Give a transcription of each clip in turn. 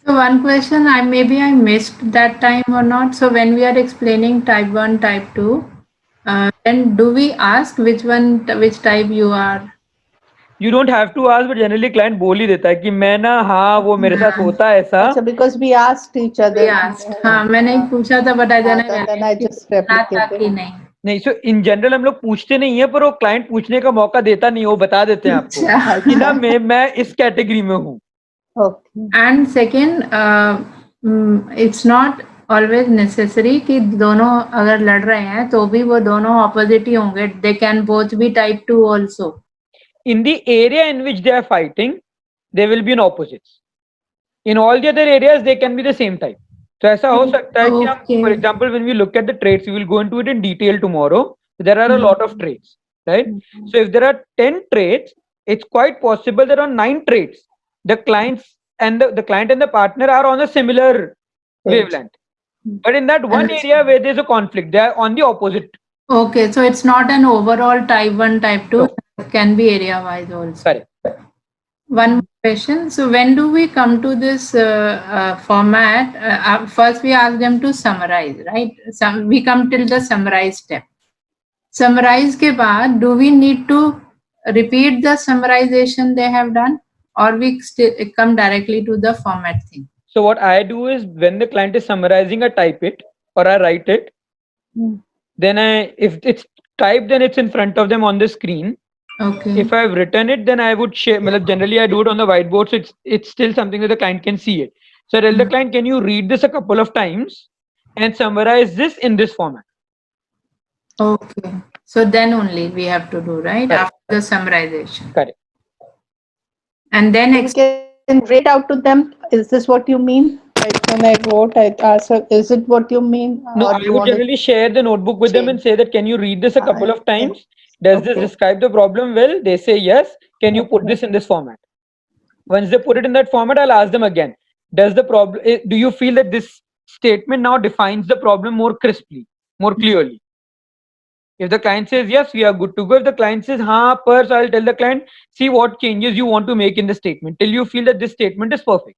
So one question, I missed that time or not. So when we are explaining type 1, type 2, then do we ask which type you are? You don't have to ask, but generally client बोल ही देता है कि मैं ना, हाँ वो मेरे साथ हाँ, होता है ऐसा. अच्छा, because we asked each we other. asked. हाँ, मैंने ही पूछा था, but I didn't Then I validate कि just सुना था replicated. कि नहीं. नहीं, सो इन जनरल हम लोग पूछते नहीं है, पर वो क्लाइंट पूछने का मौका देता नहीं है, वो बता देते हैं आपको अच्छा. कि ना मैं इस कैटेगरी में हूँ. Okay. And second, it's not always necessary कि दोनों अगर लड़ रहे हैं तो भी वो दोनों opposite ही होंगे. They can both be type 2 also. In the area in which they are fighting, they will be in opposites. In all the other areas, they can be the same type. तो ऐसा हो सकता है कि हम, Okay. for example, when we look at the traits, we will go into it in detail tomorrow. There are a lot of traits, right? So if there are 10 traits, it's quite possible that on 9 traits, the clients and the client and the partner are on a similar wavelength. But in that one area where there's a conflict, they are on the opposite. Okay, so it's not an overall type 1, type 2. No. It can be area wise also. Correct. One more question. So when do we come to this format? First, we ask them to summarize, right? We come till the summarize step. Summarize के बाद, do we need to repeat the summarization they have done, or we come directly to the format thing? So what I do is, when the client is summarizing, I type it or I write it. Then if it's typed, then it's in front of them on the screen. Okay. If I've written it, then I would share. Generally, I do it on the whiteboard, so it's still something that the client can see it. So I tell the client, can you read this a couple of times and summarize this in this format? Okay. So then only we have to do, right? Correct. After the summarization. Correct. And then we can read out to them. Is this what you mean? Like when I wrote, I asked her, is it what you mean? No, Or I do you would want to generally share the notebook with them and say that, can you read this a couple of times? Does this describe the problem well? They say yes. Can you put this in this format? Once they put it in that format, I'll ask them again. Do you feel that this statement now defines the problem more crisply, more clearly? If the client says yes, we are good to go. If the client says हाँ पर, so I'll tell the client, see what changes you want to make in the statement till you feel that this statement is perfect.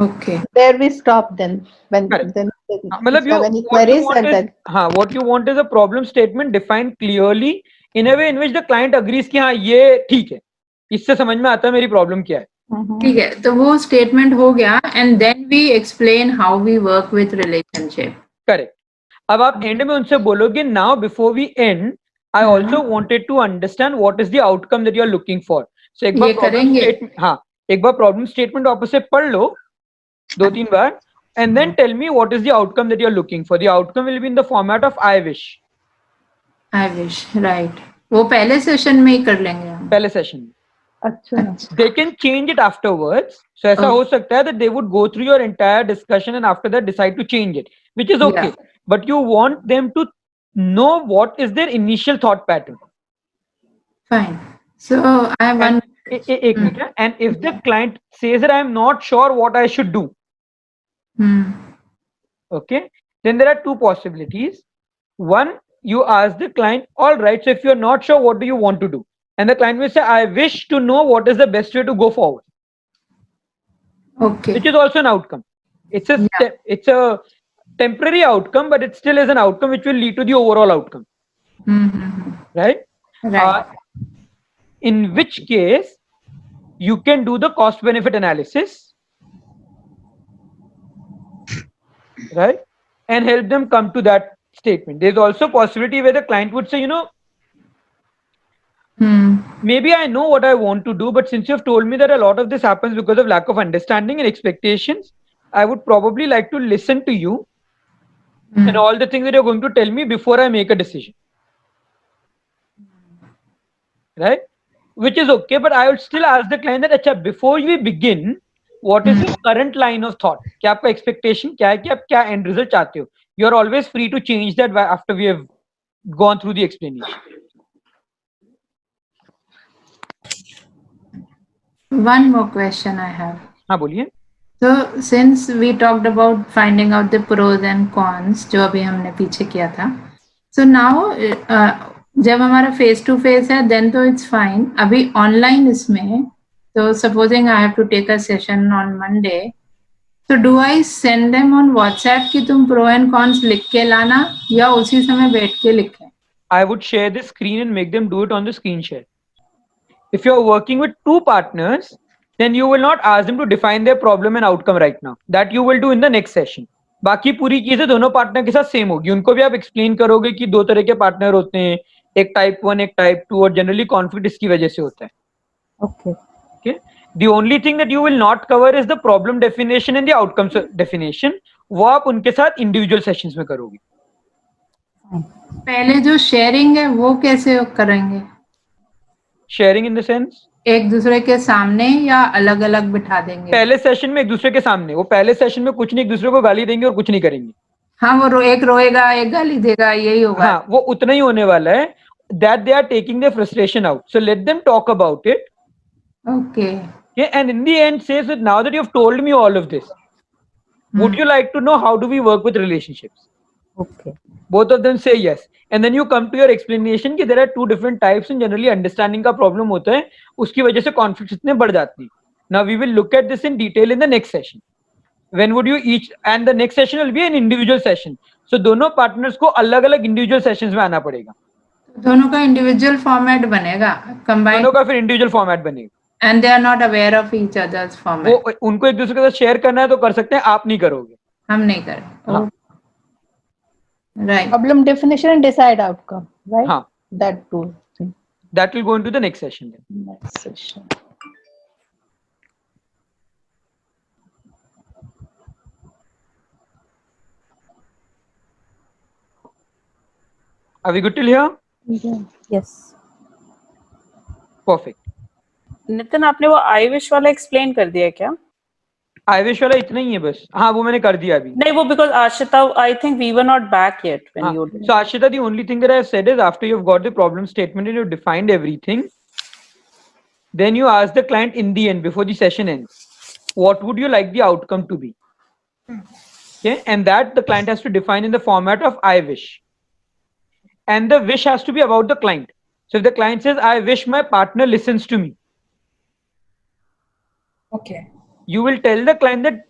Okay. There we stop then. When Correct. then मतलब you have any queries and then what you want is a problem statement defined clearly in a way in which the client agrees कि हाँ ये ठीक है, इससे समझ में आता है मेरी प्रॉब्लम क्या है. ठीक है, तो वो स्टेटमेंट हो गया, and then we explain how we work with relationship. Correct. अब आप एंड में उनसे बोलोगे, now before we end, I also wanted to understand what is the outcome that you are looking for. So एक बार problem statement वापस से पढ़ लो 2-3 बार, and then tell me what is the outcome that you're looking for. The outcome will be in the format of I wish. I wish, right. वो पहले session में ही कर लेंगे हम. पहले सेशन में. अच्छा. They can change it afterwards. So ऐसा हो सकता है that they would go through your entire discussion and after that decide to change it, which is okay. But you want them to know what is their initial thought pattern. Fine. So I have one. एक minute. And if the client says that I am not sure what I should do, okay, then there are two possibilities. One, you ask the client, all right, so if you're not sure, what do you want to do? And the client will say, I wish to know what is the best way to go forward. Okay. Which is also an outcome. It's a temporary outcome, but it still is an outcome which will lead to the overall outcome. Right? In which case, you can do the cost benefit analysis, right, and help them come to that statement. There's also possibility where the client would say, maybe I know what I want to do, but since you've told me that a lot of this happens because of lack of understanding and expectations, I would probably like to listen to you and all the things that you're going to tell me before I make a decision. Right? Which is okay, but I would still ask the client that, अच्छा, before we begin, what is your current line of thought? क्या आपका expectation क्या है कि आप क्या end result चाहते हो? You are always free to change that after we have gone through the explanation. One more question I have. हाँ बोलिए. So since we talked about finding out the pros and cons, जो अभी हमने पीछे किया था, so now जब हमारा face to face है, then तो it's fine. अभी online इसमें, so supposing I have to take a session on Monday, So do I send them on WhatsApp कि तुम pro and cons लिख के लाना या उसी समय बैठ के लिखें? I would share the screen and make them do it on the screen share. If you're working with two partners, then you will not ask them to define their problem and outcome right now. That you will do in the next session. बाकी पूरी चीजें दोनों partner के साथ same होगी. उनको भी आप एक्सप्लेन करोगे कि दो तरह के पार्टनर होते हैं, एक टाइप 1 एक टाइप 2, और जनरली कॉन्फ्लिक्ट इसकी वजह से होता है. Okay. Okay. The only thing that you will not cover is the problem definition and the outcomes definition. वो आप उनके साथ individual sessions में करोगे. पहले जो शेयरिंग है वो कैसे करेंगे? Sharing in the sense? एक दूसरे के सामने या अलग अलग बिठा देंगे? पहले सेशन में एक दूसरे के सामने. वो पहले सेशन में कुछ नहीं, एक दूसरे को गाली देंगे और कुछ नहीं करेंगे. हाँ, वो एक रोएगा, एक गाली देगा, यही होगा. हाँ, वो उतना ही होने वाला है. That they are taking their frustration out. So let them talk about it. Okay. Okay, and in the end says that now that you have told me all of this, would you like to know how do we work with relationships? Okay. Both of them say yes. And then you come to your explanation कि there are two different types and generally understanding का problem होता है, उसकी वजह से conflicts इतने बढ़ जाती हैं. Now we will look at this in detail in the next session. When would you each, and the next session will be an individual session. So दोनों partners को अलग-अलग individual sessions में आना पड़ेगा. दोनों का individual format बनेगा, combined. दोनों का फिर individual format बनेगा. And they are not aware of each other's format. वो उनको एक दूसरे के साथ शेयर करना है तो कर सकते हैं, आप नहीं करोगे. हम नहीं करें. हाँ. Right. Problem definition and decide outcome, right? हाँ. That two thing. That will go into the next session then. Next session. Are we good till here? Yeah. Yes. Perfect. Nitin आपने वो आई विश वाला एक्सप्लेन कर दिया क्या? I wish वाला इतना ही है बस. हाँ, वो मैंने कर दिया अभी. नहीं, वो because Ashita, I think we were not back yet when हाँ. you did. So Ashita, the only thing that I have said is after you've got the problem statement and you've defined everything, then you ask the client in the end before the session ends, what would you like the outcome to be? Okay, and that the client has to define in the format of I wish. And the wish has to be about the client. So if the client says, I wish my partner listens to me, Okay. you will tell the client that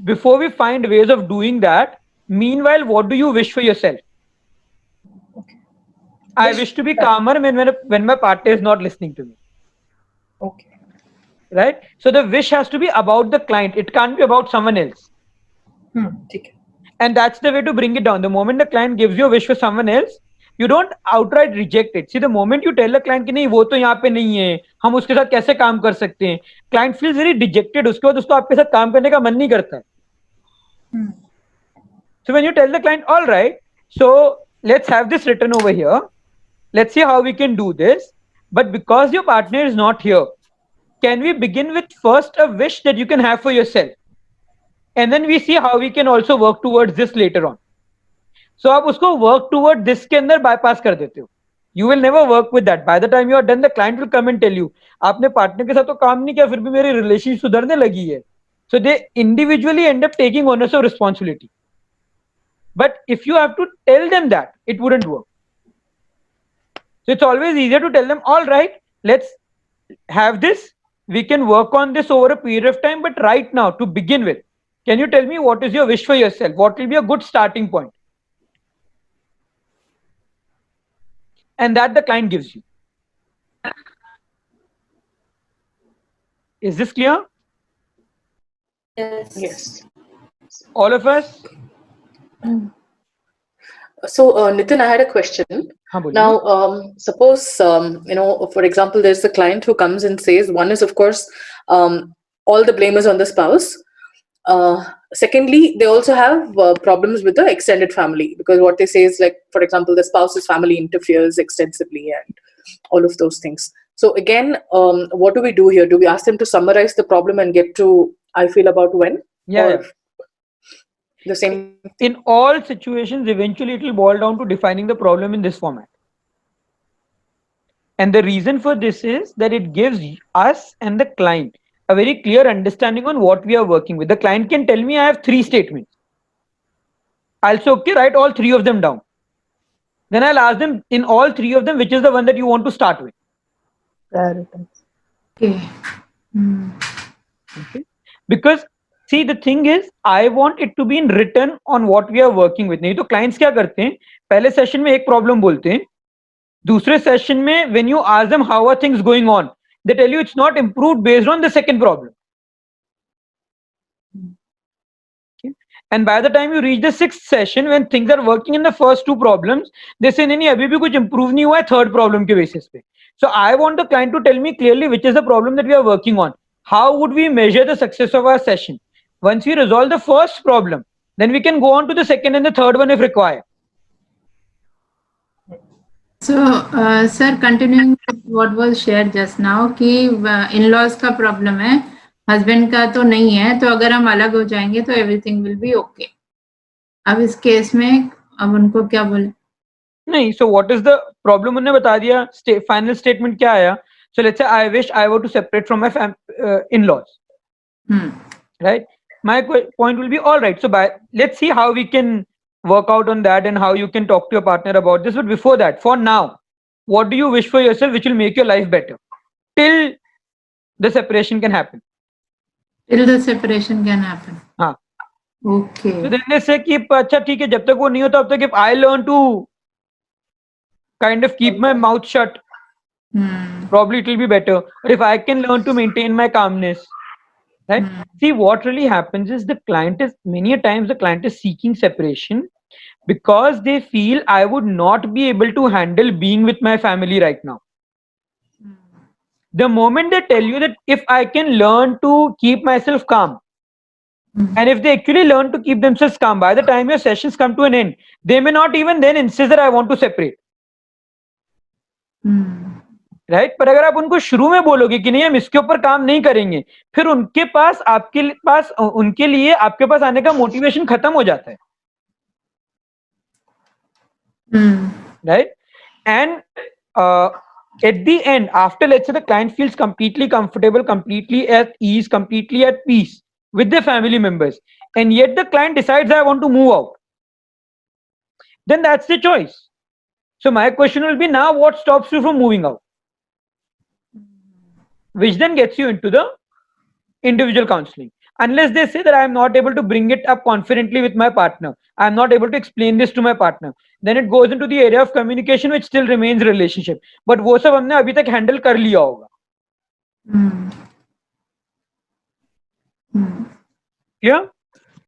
before we find ways of doing that, meanwhile, what do you wish for yourself? Okay. I wish to be calmer when my partner is not listening to me. Okay. Right? So the wish has to be about the client. It can't be about someone else. ठीक है. And that's the way to bring it down. The moment the client gives you a wish for someone else, you don't outright reject it. See, the moment you tell the client कि नहीं वो तो यहाँ पे नहीं है, हम उसके साथ कैसे काम कर सकते हैं, client feels very dejected. उसके बाद उसको आपके साथ काम करने का मन नहीं करता है. So when you tell the client, all right, so let's have this written over here. Let's see how we can do this. But because your partner is not here, can we begin with first a wish that you can have for yourself? And then we see how we can also work towards this later on. So आप उसको work toward this के अंदर bypass कर देते हो. You will never work with that. By the time you are done, the client will come and tell you, आपने partner के साथ तो काम नहीं किया, फिर भी मेरी relationship सुधरने लगी है. So they individually end up taking ownership of responsibility. But if you have to tell them that, it wouldn't work. So it's always easier to tell them, all right, let's have this. We can work on this over a period of time. But right now, to begin with, can you tell me what is your wish for yourself? What will be a good starting point? And that the client gives you. Is this clear? Yes. All of us? So, Nitin, I had a question. हाँ, बोलिए. Now, suppose, for example, there's a client who comes and says, one is, of course, all the blame is on the spouse. Secondly, they also have problems with the extended family, because what they say is, like, for example, the spouse's family interferes extensively and all of those things. So again, what do we do here? Do we ask them to summarize the problem and get to I feel about when? Yeah. Or the same. In all situations, eventually it will boil down to defining the problem in this format. And the reason for this is that it gives us and the client a very clear understanding on what we are working with. The client can tell me I have 3 statements. I'll say, okay, write all 3 of them down. Then I'll ask them in all 3 of them, which is the one that you want to start with. Prioritize. Okay. Okay. Because See, the thing is, I want it to be in written on what we are working with. नहीं तो clients क्या करते हैं, पहले session में एक problem बोलते हैं, दूसरे session में when you ask them how are things going on, they tell you it's not improved based on the second problem. Okay? And by the time you reach the sixth session, when things are working in the first two problems, they say नहीं अभी भी कुछ improve नहीं हुआ है third problem के basis पे. So I want the client to tell me clearly which is the problem that we are working on. How would we measure the success of our session? Once we resolve the first problem, then we can go on to the second and the third one if required. So, sir, continuing with what was shared just now, कि in-laws का problem है, husband का तो नहीं है, तो अगर हम अलग हो जाएंगे तो everything will be okay. अब इस केस में अब उनको क्या बोले? नहीं, so what is the problem? उन्होंने बता दिया, final statement क्या आया? So let's say I wish I were to separate from my in-laws. Right? My point will be all right. So let's see how we can work out on that and how you can talk to your partner about this. But before that, for now, what do you wish for yourself which will make your life better till the separation can happen? Till the separation can happen. हाँ. Okay. So then they say कि अच्छा ठीक है, जब तक वो नहीं होता तब तक if I learn to kind of keep my mouth shut, probably it will be better. But if I can learn to maintain my calmness, right? See, what really happens is the client is many a times the client is seeking separation because they feel I would not be able to handle being with my family right now. The moment they tell you that if I can learn to keep myself calm, and if they actually learn to keep themselves calm, by the time your sessions come to an end, they may not even then insist that I want to separate. Right? पर अगर आप उनको शुरू में बोलोगे कि नहीं हम इसके ऊपर काम नहीं करेंगे, फिर उनके पास आपके पास उनके लिए आपके पास आने का मोटिवेशन खत्म हो जाता है. Right? And at the end, after let's say the client feels completely comfortable, completely at ease, completely at peace with their family members, and yet the client decides I want to move out, then that's the choice. So my question will be now, what stops you from moving out? Which then gets you into the individual counseling. Unless they say that I am not able to bring it up confidently with my partner, I am not able to explain this to my partner, then it goes into the area of communication, which still remains relationship. But वो सब हमने अभी तक handle कर लिया होगा. Yeah?